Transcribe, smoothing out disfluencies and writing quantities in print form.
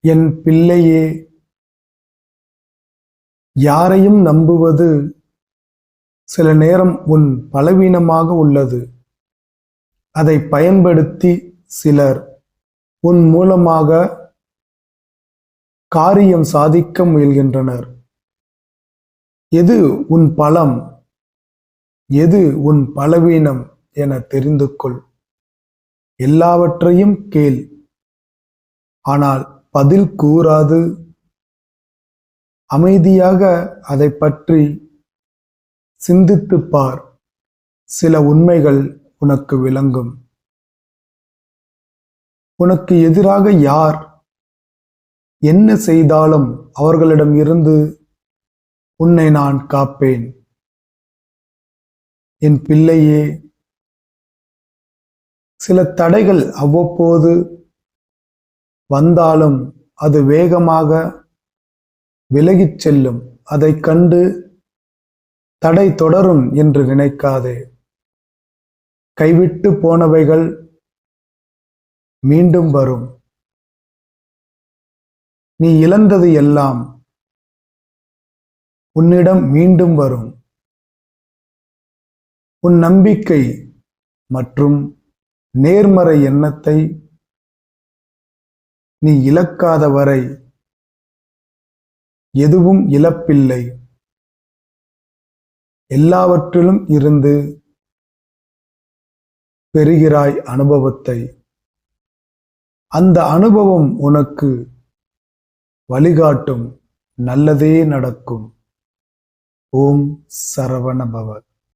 என் பிள்ளையே, யாரையும் நம்புவது சில நேரம் உன் பலவீனமாக உள்ளது. அதை பயன்படுத்தி சிலர் உன் மூலமாக காரியம் சாதிக்க முயல்கின்றனர். எது உன் பலம், எது உன் பலவீனம் என தெரிந்து கொள். எல்லாவற்றையும் கேள், ஆனால் பதில் கூறாது அமைதியாக அதை பற்றி சிந்தித்துப் பார். சில உண்மைகள் உனக்கு விளங்கும். உனக்கு எதிராக யார் என்ன செய்தாலும் அவர்களிடம் இருந்து உன்னை நான் காப்பேன். என் பிள்ளையே, சில தடைகள் அவ்வப்போது வந்தாலும் அது வேகமாக விலகிச் செல்லும். அதைக் கண்டு தடை தொடரும் என்று நினைக்காதே. கைவிட்டு போனவைகள் மீண்டும் வரும். நீ இழந்தது எல்லாம் உன்னிடம் மீண்டும் வரும். உன் நம்பிக்கை மற்றும் நேர்மறை எண்ணத்தை நீ இழக்காத வரை எதுவும் இழப்பில்லை. எல்லாவற்றிலும் இருந்து பெறுகிறாய் அனுபவத்தை. அந்த அனுபவம் உனக்கு வழிகாட்டும். நல்லதே நடக்கும். ஓம் சரவண பவ.